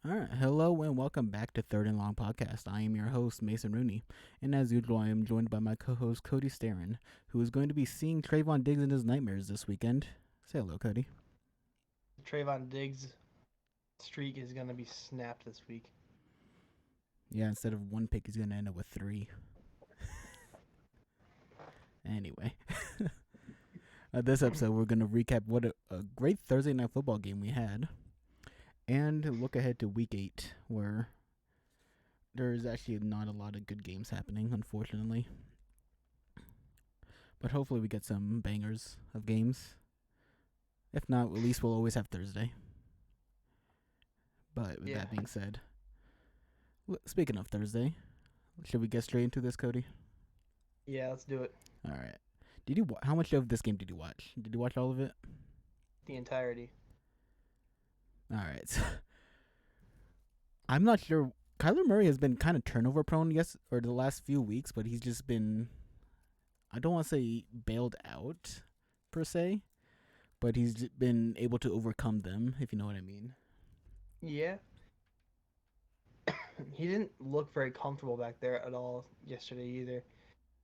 All right, hello and welcome back to Third and Long Podcast. I am your host Mason Rooney, and as usual, I am joined by my co-host Cody Starin, who is going to be seeing Trayvon Diggs in his nightmares this weekend. Say hello, Cody. Trayvon Diggs' streak is going to be snapped this week. Yeah, instead of one pick, he's going to end up with three. Anyway, this episode we're going to recap what a great Thursday night football game we had, and look ahead to Week 8, where there's actually not a lot of good games happening, unfortunately. But hopefully we get some bangers of games. If not, at least we'll always have Thursday. But with Yeah. that being said, speaking of Thursday, should we get straight into this, Cody? Yeah, let's do it. All right. Did you? How much of this game did you watch? Did you watch all of it? The entirety. All right. So, I'm not sure. Kyler Murray has been kind of turnover prone, yes, or the last few weeks, but he's just been. I don't want to say bailed out, per se, but he's been able to overcome them, if you know what I mean. Yeah. He didn't look very comfortable back there at all yesterday either.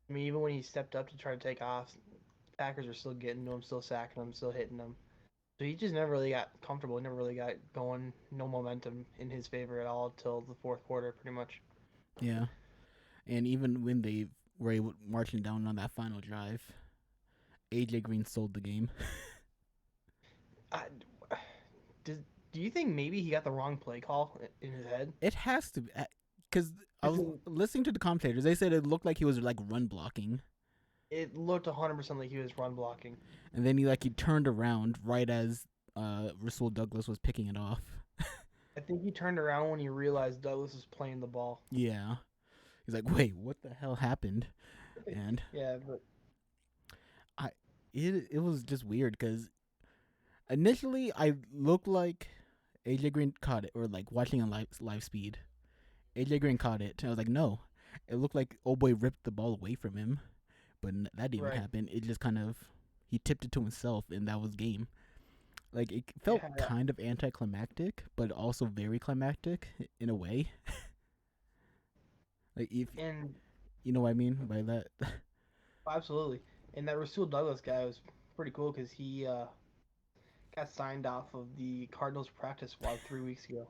I mean, even when he stepped up to try to take off, Packers were still getting to him, still sacking him, still hitting him. So he just never really got comfortable, never really got going, no momentum in his favor at all till the fourth quarter, pretty much. Yeah. And even when they were able marching down on that final drive, AJ Green sold the game. I, does, do you think maybe he got the wrong play call in his head? It has to, because I was listening to the commentators. They said it looked like he was like run blocking, It looked 100% like he was run blocking. and then he turned around right as Rasul Douglas was picking it off. I think he turned around when he realized Douglas was playing the ball. Yeah, he's like, "Wait, what the hell happened?" And Yeah, but I, it was just weird because initially I looked like AJ Green caught it, or like watching on live speed. AJ Green caught it, and I was like, "No." It looked like old boy ripped the ball away from him, but that didn't right. happen. It just kind of he tipped it to himself, and that was game. Like it felt Yeah, kind of anticlimactic, but also very climactic in a way. Like if and you know what I mean by that. absolutely. And that Rasul Douglas guy was pretty cool because he got signed off of the Cardinals practice squad 3 weeks ago.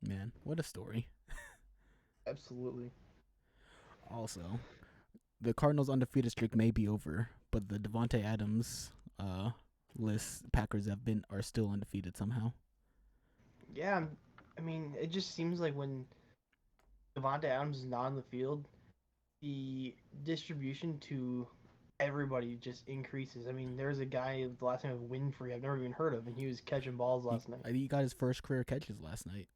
Man, what a story. Absolutely. Also, the Cardinals' undefeated streak may be over, but the Devonte Adams list Packers are still undefeated somehow. Yeah, I mean, it just seems like when Devontae Adams is not on the field, the distribution to everybody just increases. I mean, there's a guy the last name of Winfrey I've never even heard of, and he was catching balls He last night. he got his first career catches last night.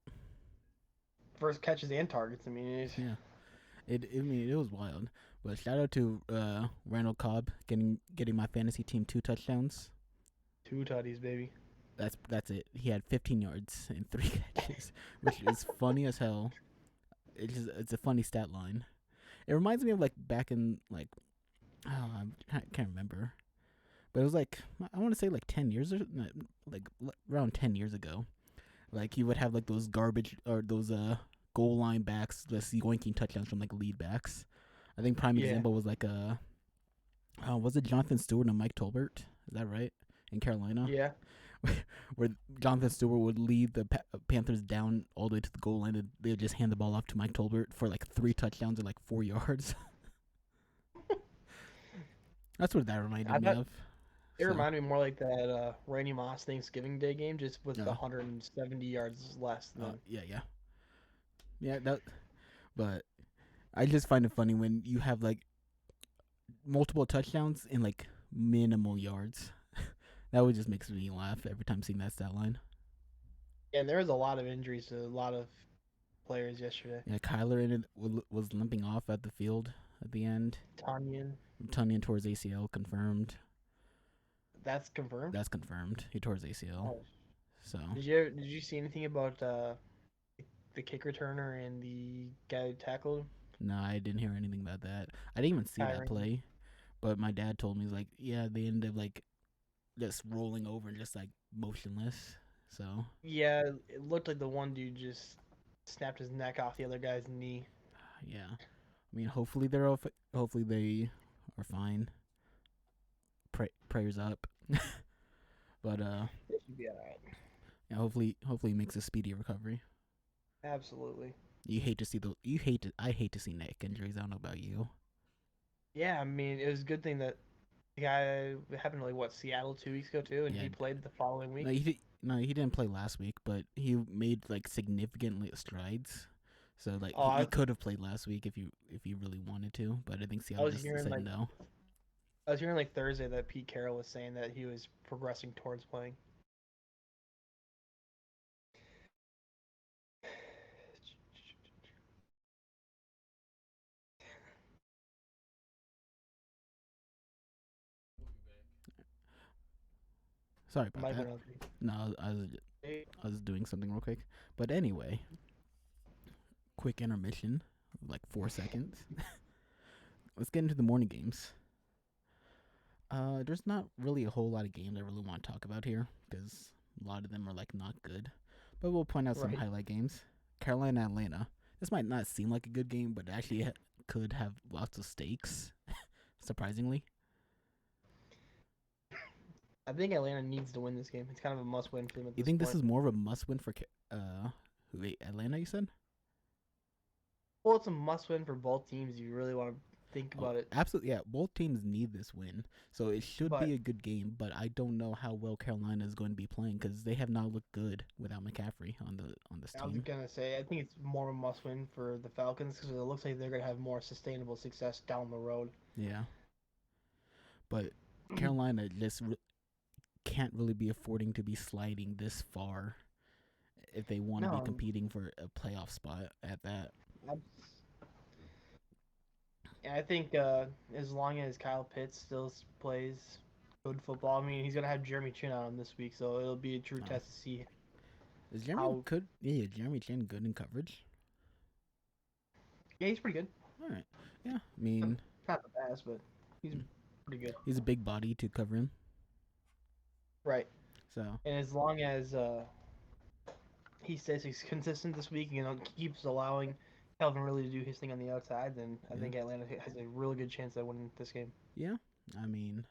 First catches and targets. I mean, it's Yeah. It was wild. But shout out to Randall Cobb getting my fantasy team 2 touchdowns. two tutties, baby. That's it. He had 15 yards and 3 catches, which is funny as hell. It's a funny stat line. It reminds me of like back in like I can't remember, but it was like I want to say like 10 years or like around 10 years ago. Like he would have like those garbage or those goal line backs, just yoinking touchdowns from like lead backs. I think prime Yeah, example was like was it Jonathan Stewart and Mike Tolbert? Is that right? In Carolina, yeah. where Jonathan Stewart would lead the Panthers down all the way to the goal line, and they would just hand the ball off to Mike Tolbert for like 3 touchdowns and like 4 yards. That's what that reminded I me thought of. it So, reminded me more like that Randy Moss Thanksgiving Day game, just with uh, 170 yards less than. yeah, yeah, yeah. That, but I just find it funny when you have like multiple touchdowns in like minimal yards. That would just makes me laugh every time seeing that stat line. And there was a lot of injuries to a lot of players yesterday. Yeah, Kyler in it was limping off at the field at the end. Tanyan, Tunyon tore his ACL, confirmed. that's confirmed. That's confirmed. He tore his ACL. Oh, So did you see anything about the kick returner and the guy who tackled him? no, I didn't hear anything about that. I didn't even see that Kyron. play. But my dad told me, he's like, yeah, they ended up like just rolling over and just like motionless. So Yeah, it looked like the one dude just snapped his neck off the other guy's knee. yeah, I mean, hopefully hopefully they are fine. Prayers up, but It should be alright. yeah, hopefully he makes a speedy recovery. Absolutely. You hate to see those. You hate to. I hate to see neck injuries. I don't know about you. Yeah, I mean, it was a good thing that the guy it happened to like what Seattle 2 weeks ago too, and Yeah. he played the following No, week. he did. No, he didn't play last week, but he made like significant strides. So like Oh, he could have played last week if you really wanted to, but I think I Seattle was just hearing said like no. I was hearing like Thursday that Pete Carroll was saying that he was progressing towards playing. Sorry about Mike that. went on. No, I was doing something real quick. But anyway, quick intermission, like 4 seconds. Let's get into the morning games. There's not really a whole lot of games I really want to talk about here because a lot of them are like not good. But we'll point out some Right. highlight games. Carolina Atlanta. This might not seem like a good game, but actually could have lots of stakes. Surprisingly, I think Atlanta needs to win this game. It's kind of a must-win for them at you this think this point. is more of a must-win for wait, Atlanta? You said? Well, it's a must-win for both teams. If you really want to think Oh, about it. absolutely. Yeah, both teams need this win, so it should But be a good game. But I don't know how well Carolina is going to be playing because they have not looked good without McCaffrey on this I was team. gonna say I think it's more of a must-win for the Falcons because it looks like they're gonna have more sustainable success down the road. Yeah, but Carolina just can't really be affording to be sliding this far if they want to be No, competing for a playoff spot at that. I, I think as long as Kyle Pitts still plays good football, I mean he's gonna have Jeremy Chin on him this week, so it'll be a true Oh, test to see is Jeremy how. could Jeremy Chin good in coverage? Yeah, he's pretty good. All right, yeah. I mean, Not the best, but he's pretty good. he's a big body to cover him, Right. so And as long as he stays consistent this week, keeps allowing Calvin Ridley to do his thing on the outside, then I yeah, think Atlanta has a really good chance of winning this game. yeah. I mean,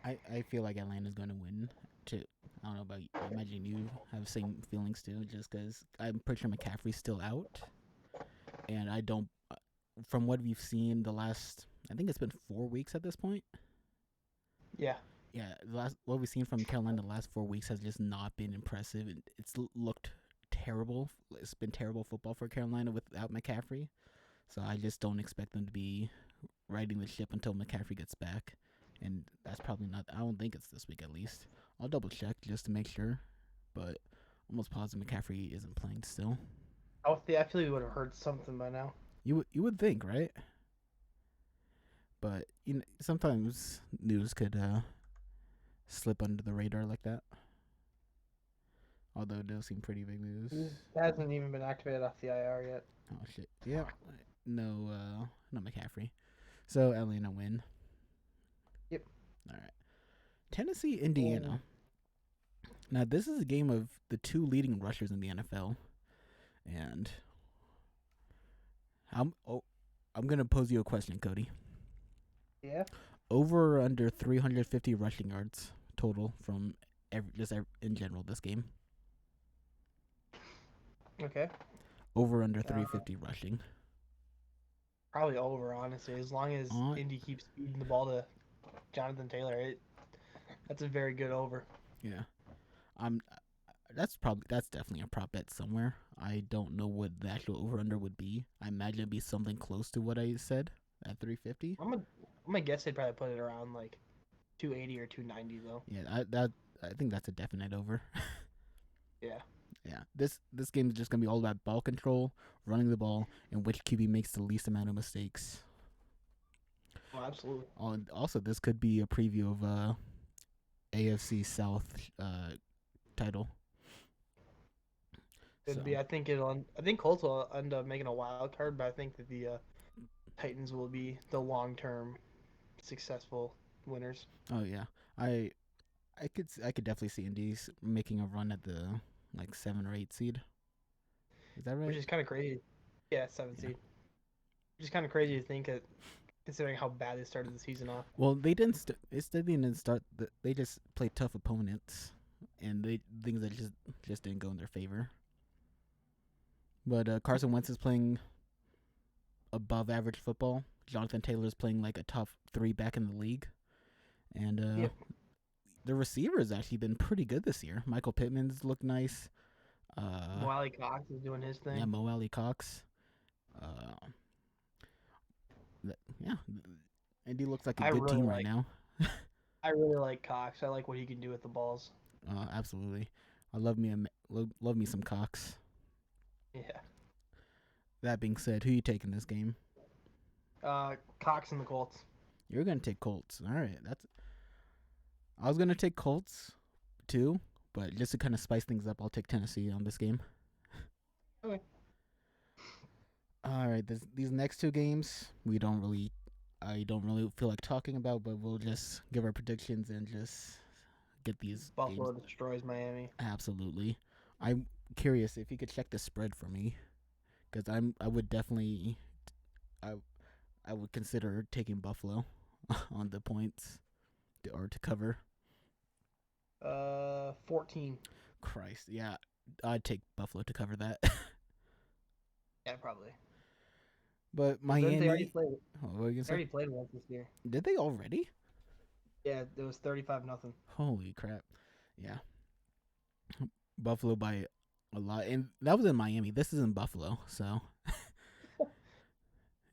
I feel like Atlanta's going to win. Too. I don't know about you. I imagine you have the same feelings too, just because I'm pretty sure McCaffrey's still out, and I don't. From what we've seen the last, I think it's been 4 weeks at this point. Yeah. Yeah, the last what we've seen from Carolina the last 4 weeks has just not been impressive. It's looked terrible. It's been terrible football for Carolina without McCaffrey. So I just don't expect them to be riding the ship until McCaffrey gets back. And that's probably not. I don't think it's this week at least. I'll double check just to make sure, but almost positive McCaffrey isn't playing still. I feel we would have heard something by now. You would think, right? But sometimes news could slip under the radar like that. Although it does seem pretty big news. He hasn't even been activated off the IR yet. Oh shit. Yeah. No. No McCaffrey. So Atlanta win. Yep. All right. Tennessee, Indiana. Now this is a game of the two leading rushers in the NFL, and I'm gonna pose you a question, Cody. Yeah. Over or under 350 rushing yards total from in general this game. Okay. Over under Uh, 350 rushing. Probably over, honestly. As long as On Indy keeps feeding the ball to Jonathan Taylor, that's a very good over. yeah. I'm that's definitely a prop bet somewhere. I don't know what the actual over under would be. I imagine it'd be something close to what I said at 350. I'm gonna guess they'd probably put it around like 280 or 290 though. Yeah, I think that's a definite over. Yeah. Yeah, this game is just gonna be all about ball control, running the ball, and which QB makes the least amount of mistakes. Well, absolutely. Also, this could be a preview of AFC South title. So It'd be. I think it'll. I think Colts will end up making a wild card, but I think that the Titans will be the long term successful winners. oh yeah, I I could definitely see Indies making a run at the like 7 or 8 seed. Is that which right? is kind of crazy. Yeah, seventh Yeah. seed. Which is kind of crazy to think that, considering how bad they started the season off. Well, they didn't. They didn't start. They just played tough opponents, and they things that just didn't go in their favor. But Carson Wentz is playing above average football. Jonathan Taylor's playing like a top 3 back in the league, and Yep. the receivers actually been pretty good this year. Michael Pittman's looked nice. Wiley Cox is doing his Yeah, thing. Mo Alley Cox. Uh, yeah, Indy looks like a I good really team right like now. I really like Cox. I like what he can do with the balls. Absolutely, I love me love me some Cox. Yeah. That being said, who you taking this game? Cox and the Colts. You're gonna take Colts. All right, that's. I was gonna take Colts too, but just to kind of spice things up, I'll take Tennessee on this game. Okay. All right, these next 2 games I don't really feel like talking about, but we'll just give our predictions and just get these games. Buffalo destroys Miami. Absolutely, I'm curious if you could check the spread for me, because I would definitely I I would consider taking Buffalo on the points or to cover. 14. Christ, yeah, I'd take Buffalo to cover that. Yeah, probably. But Well, didn't they already Miami, play? oh, what were you gonna They say? already played once this year. Did they already? Yeah, it was 35-0. Holy crap! Yeah, Buffalo by a lot, and that was in Miami. This is in Buffalo, so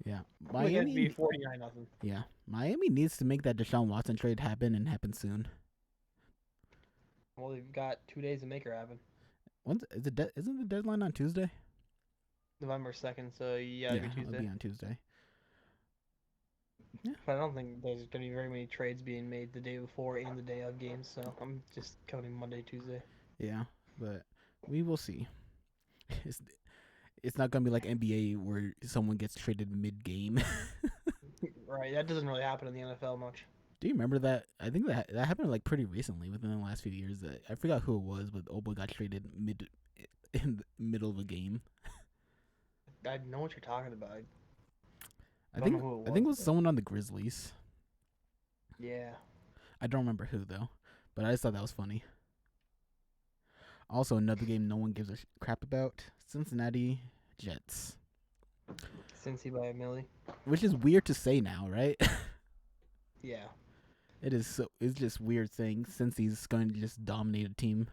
yeah, It had to be Miami. 49-0. Yeah, Miami needs to make that Deshaun Watson trade happen and happen soon. Well, they've got 2 days to make her happen. When's is it? Isn't the deadline on Tuesday? November 2nd, so yeah, it'll Yeah, be it'll Tuesday. be on Tuesday. Yeah, But I don't think there's going to be very many trades being made the day before and the day of games, so I'm just counting Monday, Tuesday. yeah, but we will see. It's it's not gonna be like NBA where someone gets traded mid game. Right, that doesn't really happen in the NFL much. Do you remember that? I think that happened like pretty recently, within the last few years. I forgot who it was, but Obo got traded in the middle of a game. I know what you're talking about. I I don't know think who it I think was. it was someone on the Grizzlies. Yeah. I don't remember who though, but I just thought that was funny. Also, another game no one gives a crap about: Cincinnati Jets, Cincy by a milli. which is weird to say now, right? Yeah. It is so. It's just weird saying since he's going to just dominate a team.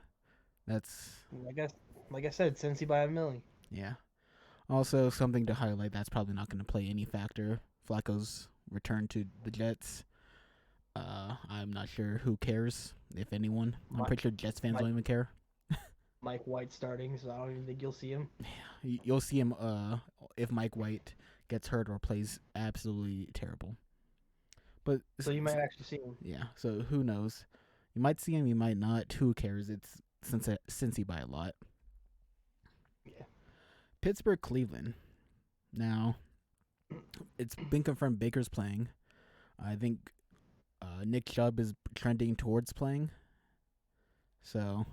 That's I guess, like I said, Cincy by a milli. yeah. Also, something to highlight that's probably not going to play any factor. Flacco's return to the Jets. I'm not sure who cares, if anyone. I'm Mike, pretty sure Jets fans Mike, don't even care. Mike White starting, so I don't even think you'll see him. You'll see him if Mike White gets hurt or plays absolutely terrible. But So you might actually see him. yeah, so who knows? You might see him, you might not. Who cares? It's Cincy by a lot. Yeah. Pittsburgh, Cleveland. Now, it's been confirmed Baker's playing. I think Nick Chubb is trending towards playing. So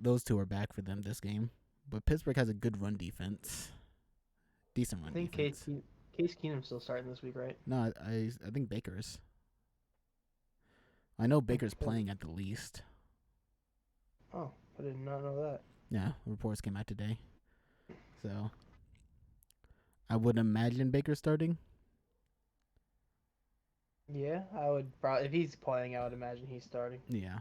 those two are back for them this game. But Pittsburgh has a good run defense, decent I run think defense. Case Keenum's still starting this week, right? No, I think Baker's. I know Baker's Okay. playing at the least. Oh, I did not know that. Yeah, reports came out today. So I would imagine Baker starting. Yeah, I would probably, if he's playing, I would imagine he's starting. Yeah.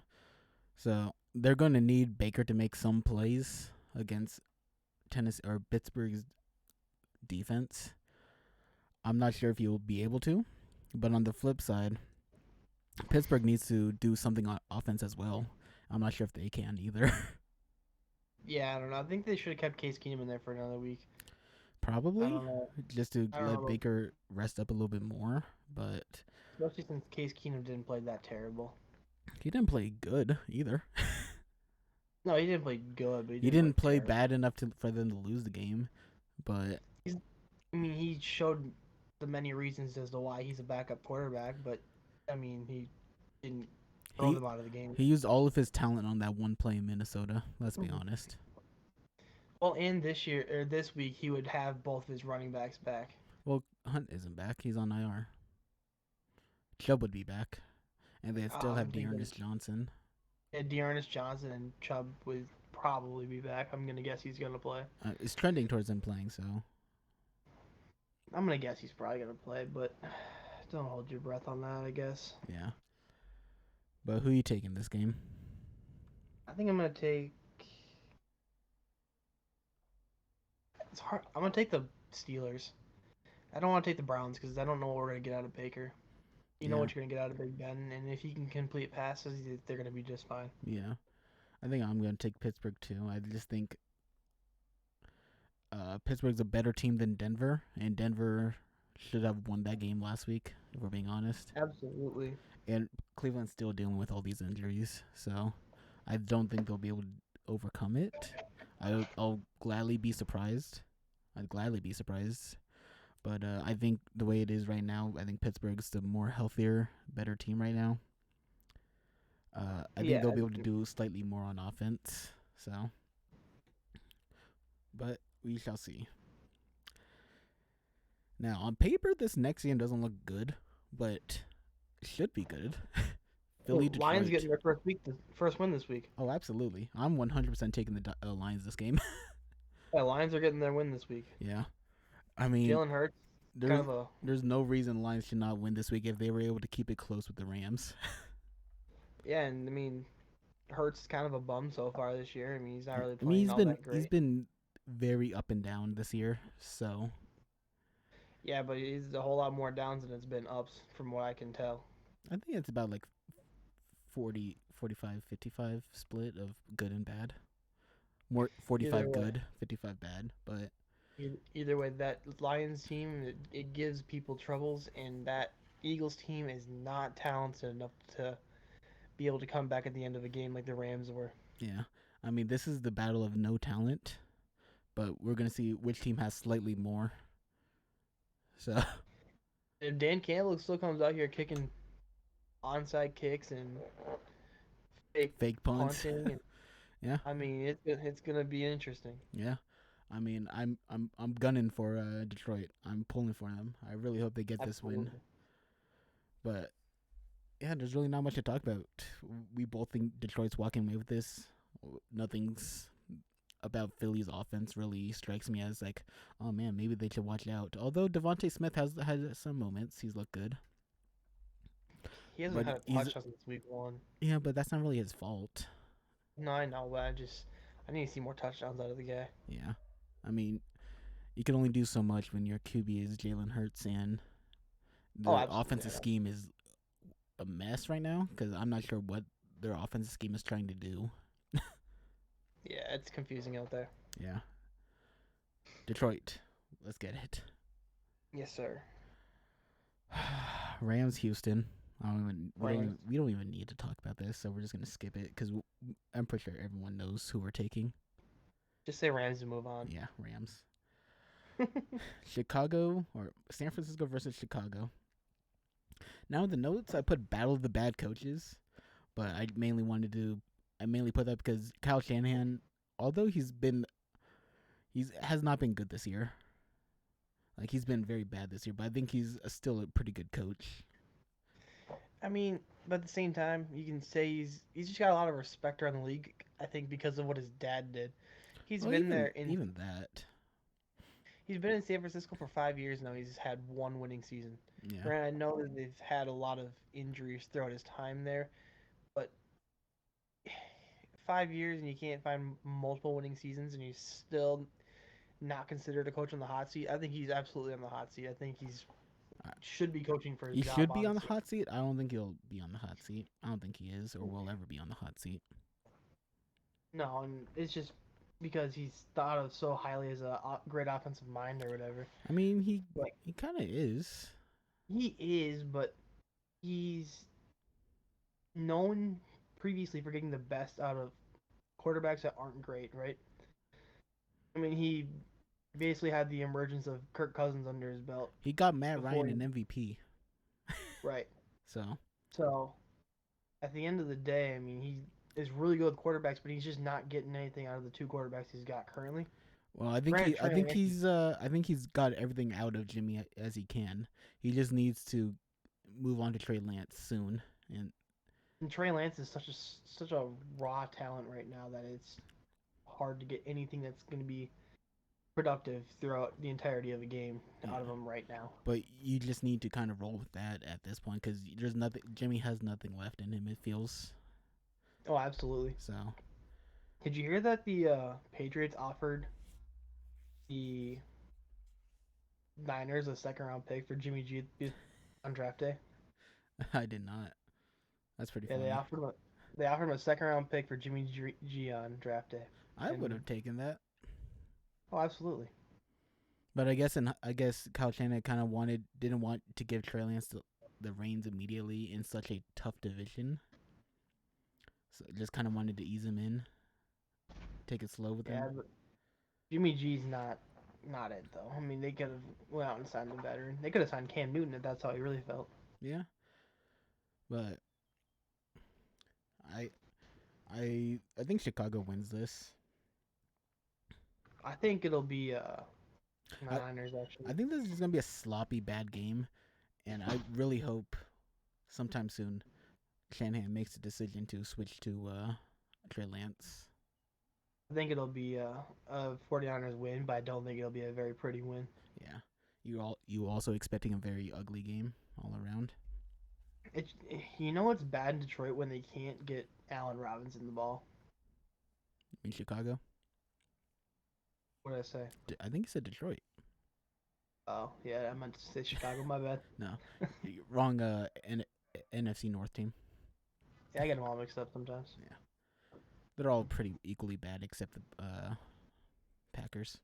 So they're going to need Baker to make some plays against Tennessee or Pittsburgh's defense. I'm not sure if he will be able to, but on the flip side, Pittsburgh needs to do something on offense as well. I'm not sure if they can either. Yeah, I don't know. I think they should have kept Case Keenum in there for another week. I Probably don't know. just to I don't let know. Baker rest up a little bit more, but Especially since Case Keenum didn't play that terrible. he didn't play good either. No, he didn't play good, but he He didn't didn't play terrible. bad enough for them to lose the game, but I mean, he showed the many reasons as to why he's a backup quarterback, but I mean, he didn't throw He them out of the game. he used all of his talent on that one play in Minnesota. Let's be Mhm. honest. Well, and this year or this week, he would have both of his running backs back. Well, Hunt isn't back. He's on IR. Chubb would be back, and they still have I'm thinking Dearness Johnson. Dearness Johnson and Chubb would probably be back. I'm gonna guess he's gonna play. It's trending towards him playing, so I'm gonna guess he's probably gonna play, but don't hold your breath on that. I guess. yeah. But who you taking this game? I think I'm gonna take. It's hard. I'm gonna take the Steelers. I don't want to take the Browns because I don't know what we're gonna get out of Baker. You know Yeah, what you're gonna get out of Big Ben, and if he can complete passes, they're gonna be just fine. yeah. I think I'm gonna take Pittsburgh too. I just think Pittsburgh's a better team than Denver, and Denver should have won that game last week, if we're being honest. Absolutely. And Cleveland's still dealing with all these injuries, so I don't think they'll be able to overcome it. I'll gladly be surprised. I'd gladly be surprised. But I think the way it is right now, I think Pittsburgh's the more healthier, better team right now. I think Yeah. they'll be able to do slightly more on offense. So, but we shall see. Now, on paper, this next game doesn't look good, but it should be good. Philly, Well, Lions Detroit. getting their first win this week. Oh, absolutely. I'm 100% taking the Lions this game. Yeah, Lions are getting their win this week. Yeah. I mean, Jalen Hurts, kind of a there's no reason Lions should not win this week if they were able to keep it close with the Rams. yeah, and I mean, Hurts is kind of a bum so far this year. I mean, he's not really I mean, playing all that he's great. been very up and down this year. So Yeah, but he's a whole lot more downs than it's been ups, from what I can tell. I think it's about like 40, 45, 55 split of good and bad. More 45 Either way, good, 55 bad. But either way, that Lions team it gives people troubles, and that Eagles team is not talented enough to be able to come back at the end of a game like the Rams were. yeah, I mean, this is the battle of no talent. But we're gonna see which team has slightly more. So If Dan Campbell still comes out here kicking onside kicks and fake fake punts. punting, and Yeah, I mean it's gonna be interesting. yeah. I mean, I'm gunning for Detroit. I'm pulling for them. I really hope they get this win. Absolutely. But yeah, there's really not much to talk about. We both think Detroit's walking away with this. Nothing's about Philly's offense really strikes me as like, oh man, maybe they should watch out. Although Devontae Smith has had some moments, he's looked good. He hasn't But had a he's touchdown since week one. yeah, but that's not really his fault. No, I know, but I need to see more touchdowns out of the guy. Yeah, I mean, you can only do so much when your QB is Jalen Hurts and Oh, the absolutely. offensive scheme is a mess right now because I'm not sure what their offensive scheme is trying to do. Yeah, it's confusing out there. Yeah, Detroit, let's get it. Yes, sir. Rams, Houston. I don't even Rams. we don't even need to talk about this, so we're just gonna skip it because I'm pretty sure everyone knows who we're taking. Just say Rams and move on. Yeah, Rams. Chicago or San Francisco versus Chicago. Now in the notes I put Battle of the Bad Coaches, but I mainly put that because Kyle Shanahan, although he's has not been good this year. Like he's been very bad this year, but I think he's still a pretty good coach. I mean, but at the same time, you can say he's just got a lot of respect around the league. I think because of what his dad did. He's Well, been there in even that, he's been in San Francisco for 5 years now. He's had one winning season. yeah. Granted, I know that they've had a lot of injuries throughout his time there, but 5 years and you can't find multiple winning seasons and he's still not considered a coach on the hot seat. I think he's absolutely on the hot seat. I think he's Uh, should be coaching for his He job, should be on the honestly. hot seat. I don't think he'll be on the hot seat. I don't think he is or will ever be on the hot seat. No, and it's just because he's thought of so highly as a great offensive mind or whatever. I mean, Like he kind of is. he is, but he's known previously for getting the best out of quarterbacks that aren't great, right? I mean, he basically had the emergence of Kirk Cousins under his belt He got Matt before Ryan he, an MVP. right. So So at the end of the day, I mean, he is really good with quarterbacks, but he's just not getting anything out of the two quarterbacks he's got currently. Well, I think Granted, he, I Trey think Lance he's, I think he's got everything out of Jimmy as he can. He just needs to move on to Trey Lance soon. and Trey Lance is such a raw talent right now that it's hard to get anything that's going to be productive throughout the entirety of a game Yeah, out of him right now. but you just need to kind of roll with that at this point because there's nothing. Jimmy has nothing left in him. It feels Oh, absolutely. so. Did you hear that the Patriots offered the Niners a second round pick for Jimmy G on draft day? I did not. That's pretty Yeah, funny. they offered him a second round pick for Jimmy G on draft day. I would And have taken that. oh, absolutely. But I guess Kyle Shanahan kind of didn't want to give Trey Lance the reins immediately in such a tough division. So just kind of wanted to ease him in, take it slow with him. Yeah, but Jimmy G's not it though. I mean, they could have went out and signed a veteran. They could have signed Cam Newton if that's how he really felt. Yeah, but I I think Chicago wins this. I think it'll be I Niners I actually. think this is gonna be a sloppy bad game, and I really hope sometime soon Shanahan makes a decision to switch to Trey Lance. I think it'll be a 49ers win, but I don't think it'll be a very pretty win. Yeah, you also expecting a very ugly game all around. It's you know what's bad in Detroit when they can't get Allen Robinson the ball. In Chicago, What did I say? I think he said Detroit. Oh yeah, I meant to say Chicago. My bad. No, wrong. NFC North team. Yeah, I get them all mixed up sometimes. Yeah, they're all pretty equally bad except the Packers.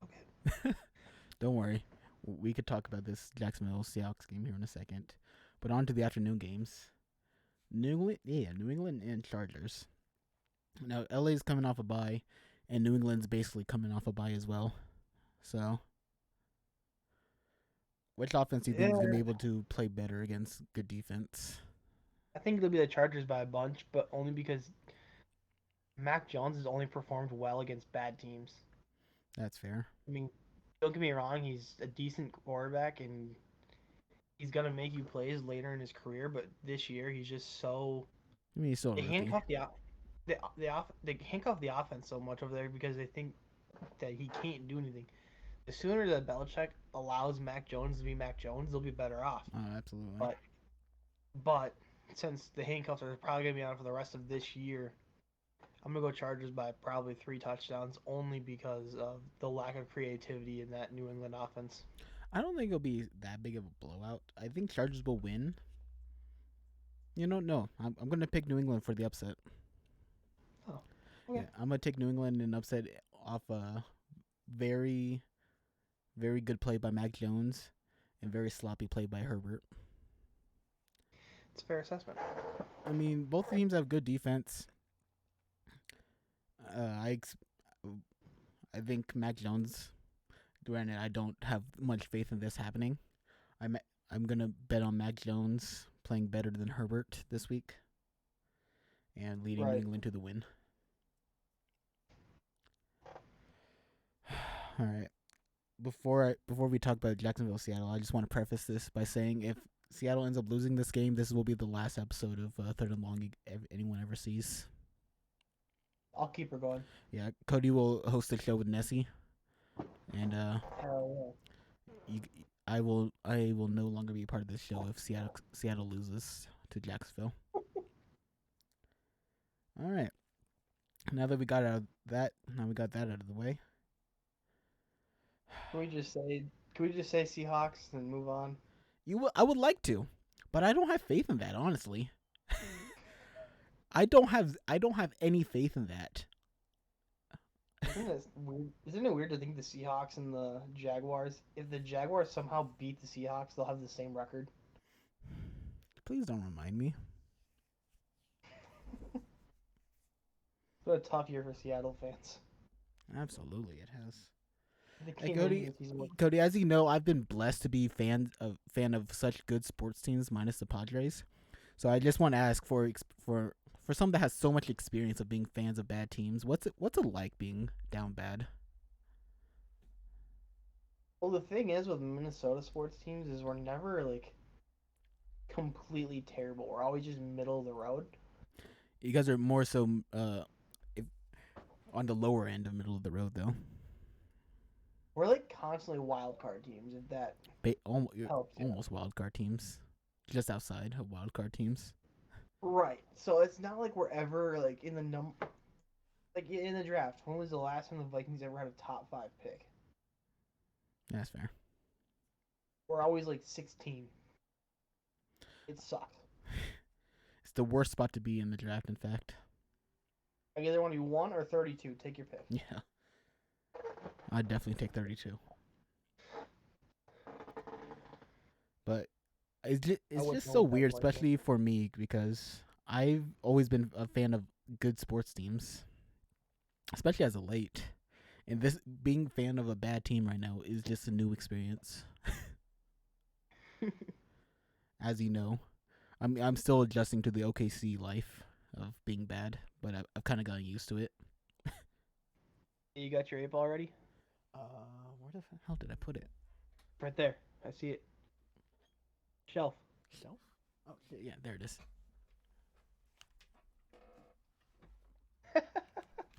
Okay. Don't worry, we could talk about this Jacksonville Seahawks game here in a second. But on to the afternoon games. New England and Chargers. Now LA's coming off a bye, and New England's basically coming off a bye as well. So, which offense do you think is gonna Yeah, be able to play better against good defense? I think it'll be the Chargers by a bunch, but only because Mac Jones has only performed well against bad teams. That's fair. I mean, don't get me wrong, he's a decent quarterback and he's gonna make you plays later in his career, but this year he's just so I mean, he's still a they rookie. handcuff they handcuff the offense so much over there because they think that he can't do anything. The sooner that Belichick allows Mac Jones to be Mac Jones, they'll be better off. Oh, absolutely. But but since the handcuffs are probably gonna be on for the rest of this year, I'm gonna go Chargers by probably 3 touchdowns, only because of the lack of creativity in that New England offense. I don't think it'll be that big of a blowout. I think Chargers will win. No, I'm gonna pick New England for the upset. Oh, Yeah, okay. I'm gonna take New England in an upset off a very, very good play by Mac Jones and very sloppy play by Herbert. It's a fair assessment. I mean, both teams have good defense. Uh, I ex- I think Mac Jones. Granted, I don't have much faith in this happening. I'm I'm gonna bet on Mac Jones playing better than Herbert this week and leading New Right. England to the win. All right. Before we talk about Jacksonville Seattle, I just want to preface this by saying if Seattle ends up losing this game, this will be the last episode of Third and Long anyone ever sees. I'll keep her going. Yeah, Cody will host the show with Nessie, and Hell you, I will no longer be part of this show if Seattle loses to Jacksonville. All right. Now that we got that out of the way. Can we just say Seahawks and move on? I would like to, but I don't have faith in that. Honestly, I don't have any faith in that. Isn't it weird? Isn't it weird to think the Seahawks and the Jaguars, if the Jaguars somehow beat the Seahawks, they'll have the same record? Please don't remind me. What a tough year for Seattle fans. Absolutely, it has. The Hey, game ends Cody, with he's more. Cody, as you know, I've been blessed to be fan of such good sports teams, minus the Padres. So I just want to ask for someone that has so much experience of being fans of bad teams, what's it like being down bad? Well, the thing is with Minnesota sports teams is we're never like completely terrible. We're always just middle of the road. You guys are more so if, on the lower end of middle of the road though. We're like constantly wild card teams, if that helps you. Almost wild card teams, just outside of wild card teams. Right. So it's not like we're ever like in the like in the draft. When was the last time the Vikings ever had a top 5 pick? That's fair. We're always like 16. It sucks. It's the worst spot to be in the draft. In fact, I either want to be 1 or 32. Take your pick. yeah, I'd definitely take 32. But I it's wouldn't just know so what that weird, was like. especially for me because I've always been a fan of good sports teams, especially as a late. And this being a fan of a bad team right now is just a new experience. As you know, I'm still adjusting to the OKC life of being bad, but I've kind of gotten used to it. You got your 8 ball already? Uh, where the hell did I put it? Right there. I see it. Shelf. Shelf? Oh shit! Yeah, there it is.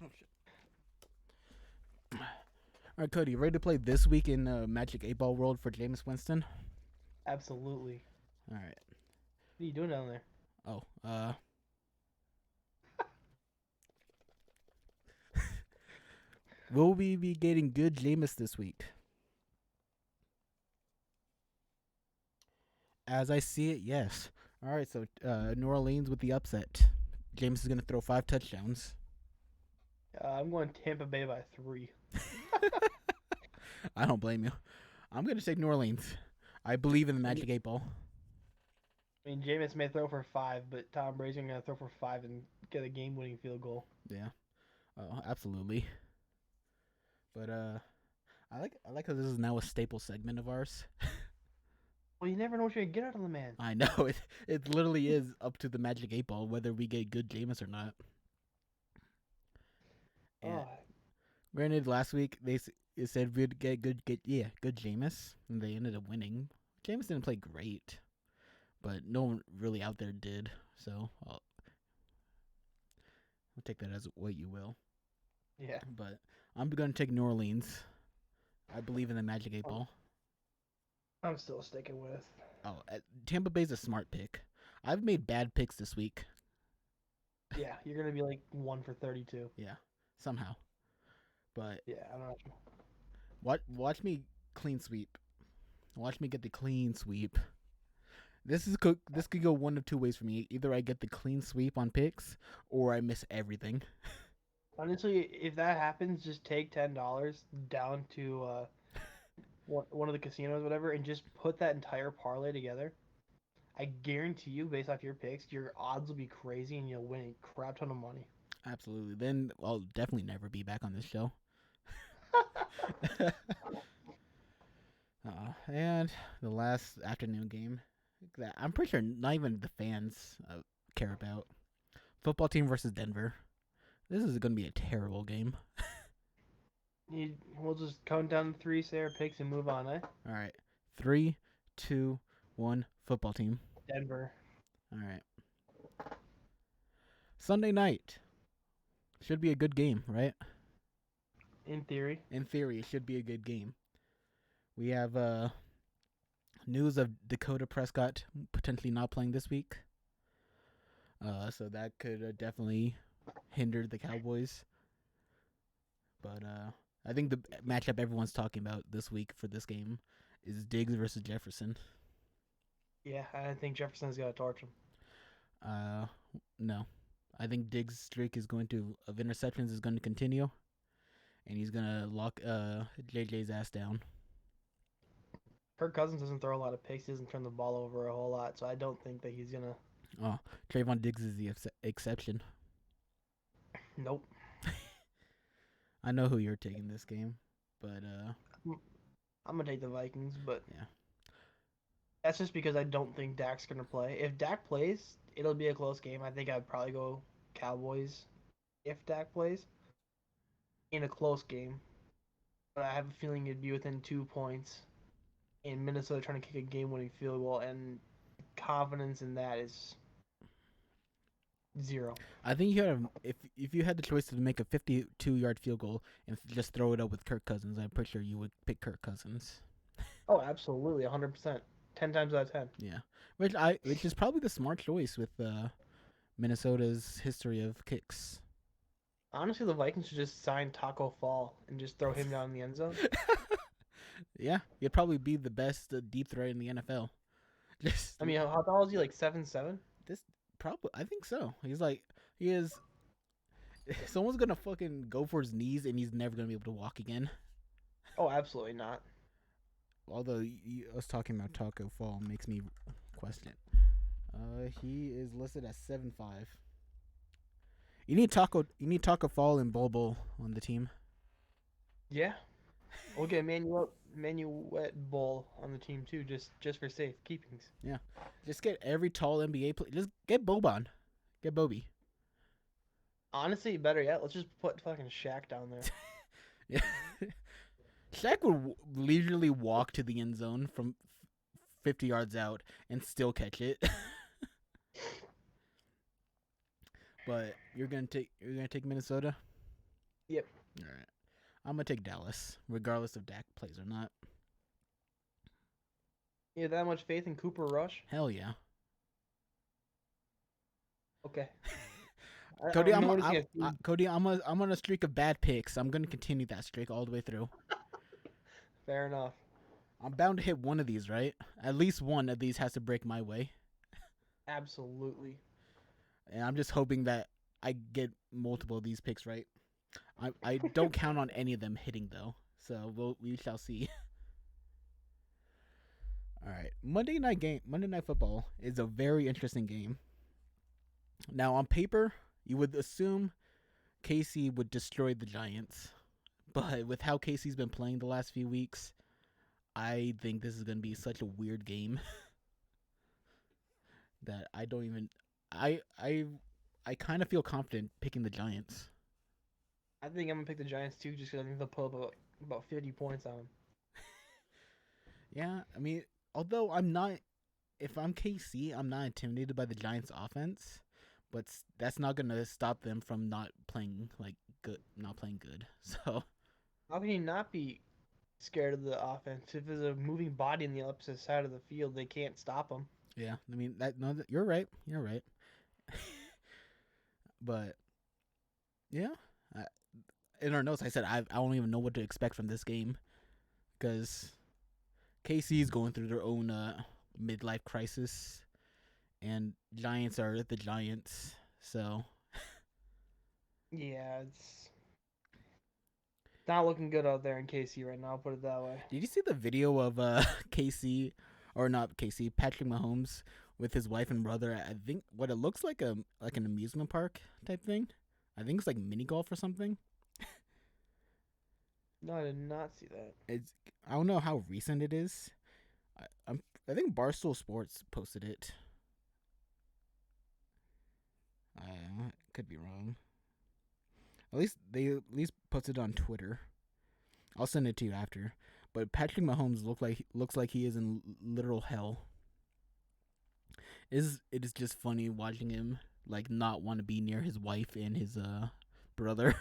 Oh shit! All right, Cody, ready to play this week in Magic 8 Ball World for Jameis Winston? Absolutely. All right. What are you doing down there? Oh, will we be getting good Jameis this week? As I see it, yes. All right, so New Orleans with the upset. Jameis is going to throw 5 touchdowns. I'm going Tampa Bay by 3. I don't blame you. I'm going to take New Orleans. I believe in the Magic 8 Ball. I mean, Jameis may throw for 5, but Tom Brady's going to throw for 5 and get a game-winning field goal. Yeah. Oh, absolutely. But I like how this is now a staple segment of ours. Well, you never know what you're going to get out of the man. I know it literally is up to the Magic 8 Ball whether we get good Jameis or not. And Oh, granted, last week it said we'd get good Jameis, and they ended up winning. Jameis didn't play great, but no one really out there did. So I'll take that as what you will. yeah. But I'm going to take New Orleans. I believe in the Magic 8 Ball. I'm still sticking with. Oh, Tampa Bay's a smart pick. I've made bad picks this week. Yeah, you're going to be like 1 for 32. Yeah, somehow. But Yeah, I'm not. watch me clean sweep. Watch me get the clean sweep. This could go one of two ways for me. Either I get the clean sweep on picks, or I miss everything. Honestly, if that happens, just take $10 down to one of the casinos, whatever, and just put that entire parlay together. I guarantee you, based off your picks, your odds will be crazy and you'll win a crap ton of money. Absolutely. Then I'll definitely never be back on this show. And the last afternoon game that I'm pretty sure not even the fans care about. Football team versus Denver. This is going to be a terrible game. We'll just count down 3, say our picks, and move on, eh? All right. 3, 2, 1. Football team. Denver. All right. Sunday night. Should be a good game, right? In theory. In theory, it should be a good game. We have news of Dakota Prescott potentially not playing this week. So that could definitely hinder the Cowboys. But I think the matchup everyone's talking about this week for this game is Diggs versus Jefferson. Yeah, I think Jefferson's got to torch him. No. I think Diggs' streak of interceptions is going to continue, and he's going to lock JJ's ass down. Kirk Cousins doesn't throw a lot of picks. He doesn't turn the ball over a whole lot, so I don't think that he's going to. Oh, Trayvon Diggs is the exception. Nope. I know who you're taking this game, but I'm gonna take the Vikings, but Yeah. that's just because I don't think Dak's gonna play. If Dak plays, it'll be a close game. I think I'd probably go Cowboys if Dak plays in a close game. But I have a feeling it'd be within 2 points. And Minnesota trying to kick a game-winning field goal, and confidence in that is zero. I think you had if you had the choice to make a 52-yard field goal and just throw it up with Kirk Cousins, I'm pretty sure you would pick Kirk Cousins. Oh, absolutely, 100%. 10 times out of 10. Yeah, which is probably the smart choice with Minnesota's history of kicks. Honestly, the Vikings should just sign Taco Fall and just throw him down in the end zone. Yeah, he'd probably be the best deep threat in the NFL. Just I mean, how tall is he? Like 7'7"? this probably I think so. He is. Someone's gonna fucking go for his knees and he's never gonna be able to walk again. Oh, absolutely not. Although us talking about Taco Fall makes me question. He is listed as 7'5". You need Taco Fall and Bobo on the team. Yeah, we'll get Manuet Bull on the team too, just for safe keepings. Yeah, just get every tall NBA player. Just get Boban, get Bobby. Honestly, better yet, let's just put fucking Shaq down there. Yeah, Shaq would leisurely walk to the end zone from 50 yards out and still catch it. But you're gonna take Minnesota. Yep. All right, I'm gonna take Dallas, regardless if Dak plays or not. You have that much faith in Cooper Rush? Hell yeah. Okay. Cody, I'm noticing a Cody, I'm on a streak of bad picks. I'm gonna continue that streak all the way through. Fair enough. I'm bound to hit one of these, right? At least one of these has to break my way, Absolutely. and I'm just hoping that I get multiple of these picks right. I don't count on any of them hitting though, so we shall see. All right, Monday Night Football is a very interesting game. Now, on paper, you would assume Casey would destroy the Giants, but with how Casey's been playing the last few weeks, I think this is going to be such a weird game that I don't even I kind of feel confident picking the Giants. I think I'm gonna pick the Giants too, just because I think they'll put up about 50 points on them. Yeah, I mean, although I'm not if I'm KC, I'm not intimidated by the Giants offense, but that's not going to stop them from not playing not playing good. So, How can you not be scared of the offense? If there's a moving body on the opposite side of the field, they can't stop them. yeah, I mean, you're right. You're right. But yeah, I, in our notes, I said I don't even know what to expect from this game because KC is going through their own midlife crisis, and Giants are the Giants. So Yeah, it's not looking good out there in KC right now. I'll put it that way. did you see the video of KC or not KC Patrick Mahomes with his wife and brother? I think what it looks like an amusement park type thing. I think it's like mini golf or something. No, I did not see that. It's I don't know how recent it is. I think Barstool Sports posted it. I could be wrong. They posted it on Twitter. I'll send it to you after. But Patrick Mahomes looks like he is in literal hell. It is just funny watching him like not want to be near his wife and his brother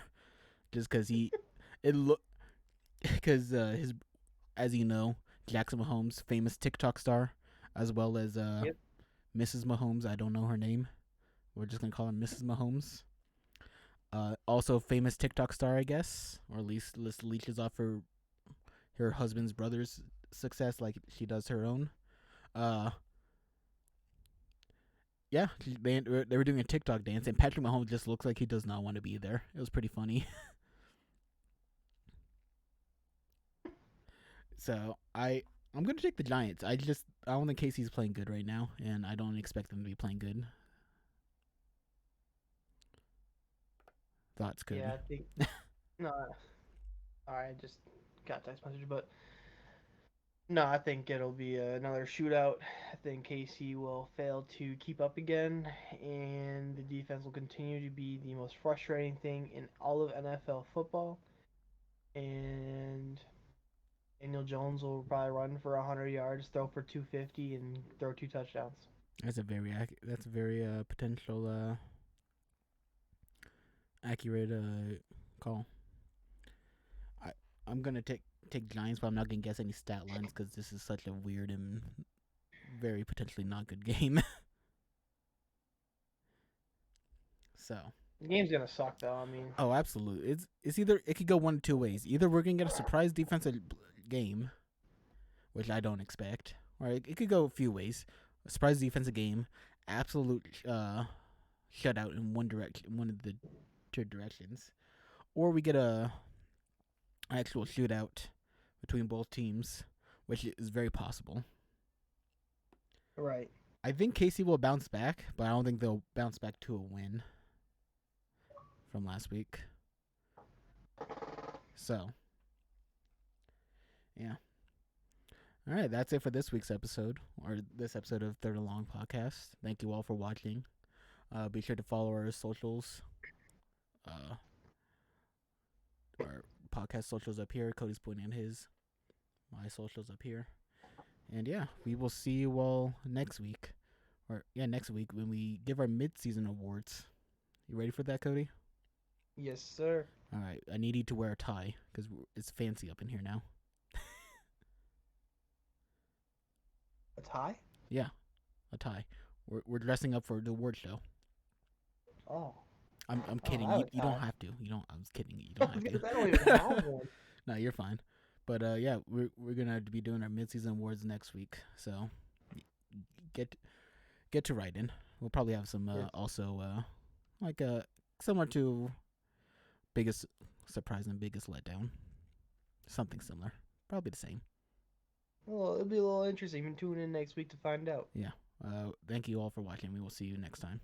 just because it look because his as you know Jackson Mahomes, famous TikTok star, as well as Yep. Mrs. Mahomes. I don't know her name. We're just gonna call her Mrs. Mahomes. Also famous TikTok star, I guess, or at least leeches off her husband's brother's success like she does her own. Uh, yeah, they were doing a TikTok dance, and Patrick Mahomes just looks like he does not want to be there. It was pretty funny. So I'm gonna take the Giants. I don't think Casey's playing good right now, and I don't expect them to be playing good. Thoughts, Yeah, Cody? I think no. All right, I just got a text message, but No, I think it'll be another shootout. I think KC will fail to keep up again, and the defense will continue to be the most frustrating thing in all of NFL football. And Daniel Jones will probably run for 100 yards, throw for 250, and throw 2 touchdowns. That's a very potential accurate call. I I'm gonna take Giants, but I'm not gonna guess any stat lines because this is such a weird and very potentially not good game. So, The game's gonna suck though. I mean, oh, absolutely. It's either it could go one of two ways. Either we're gonna get a surprise defensive game, which I don't expect, or it could go a few ways. A surprise defensive game, absolute shutout in one of the two directions, or we get a actual shootout between both teams, which is very possible. right. I think Casey will bounce back, but I don't think they'll bounce back to a win from last week. So, yeah. All right, that's it for this week's episode, or this episode of Third and Long Podcast. Thank you all for watching. Be sure to follow our socials. Our podcast socials up here. Cody's pointing at his. My socials up here. And yeah, we will see you all next week. Next week when we give our mid-season awards. You ready for that, Cody? Yes, sir. All right, I need you to wear a tie because it's fancy up in here now. A tie? Yeah, a tie. We're dressing up for the award show. Oh. I'm kidding. You don't have to. You don't. I was kidding. You don't have to. I don't even have one. No, you're fine. But yeah, we're gonna be doing our mid-season awards next week. So get to writing. We'll probably have some also like similar to biggest surprise and biggest letdown. Something similar. Probably the same. Well, it'll be a little interesting. Tune in next week to find out. Yeah. Thank you all for watching. We will see you next time.